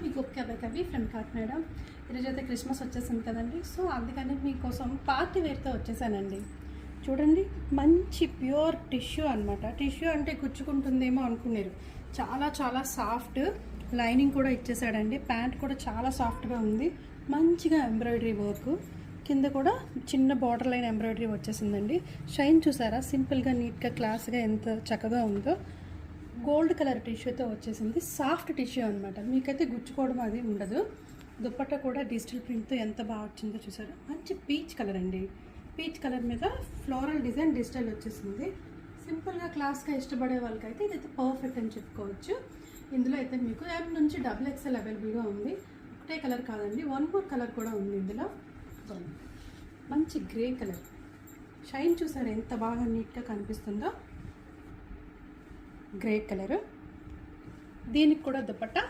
మీ కవి ఫ్రమ్ కాకినాడ. ఈరోజైతే క్రిస్మస్ వచ్చేసింది కదండి. సో అందుకని మీకోసం పార్టీ వేర్తో వచ్చేసానండి. చూడండి, మంచి ప్యూర్ టిష్యూ అనమాట. టిష్యూ అంటే గుచ్చుకుంటుందేమో అనుకున్నారు. చాలా చాలా సాఫ్ట్ లైనింగ్ కూడా ఇచ్చేసాడండి. ప్యాంట్ కూడా చాలా సాఫ్ట్గా ఉంది. మంచిగా ఎంబ్రాయిడరీ వర్క్, కింద కూడా చిన్న బార్డర్ లైన్ ఎంబ్రాయిడరీ వచ్చేసిందండి. షైన్ చూసారా, సింపుల్గా నీట్గా క్లాస్గా ఎంత చక్కగా ఉందో. గోల్డ్ కలర్ టిష్యూతో వచ్చేసింది. సాఫ్ట్ టిష్యూ అనమాట, మీకైతే గుచ్చుకోవడం అది ఉండదు. దుప్పట్టా కూడా డిజిటల్ ప్రింట్తో ఎంత బాగా వచ్చిందో చూసారా. మంచి పీచ్ కలర్ అండి. పీచ్ కలర్ మీద ఫ్లోరల్ డిజైన్ డిజిటల్ వచ్చేసింది. సింపుల్గా క్లాస్గా ఇష్టపడే వాళ్ళకైతే ఇదైతే పర్ఫెక్ట్ అని చెప్పుకోవచ్చు. ఇందులో అయితే మీకు M నుంచి XXL అవైలబుల్గా ఉంది. ఒకటే కలర్ కాదండి, 1 more కలర్ కూడా ఉంది ఇందులో. మంచి గ్రే కలర్. షైన్ చూసారా ఎంత బాగా నీట్గా కనిపిస్తుందో. గ్రే కలర్, దీనికి కూడా దుపట్టా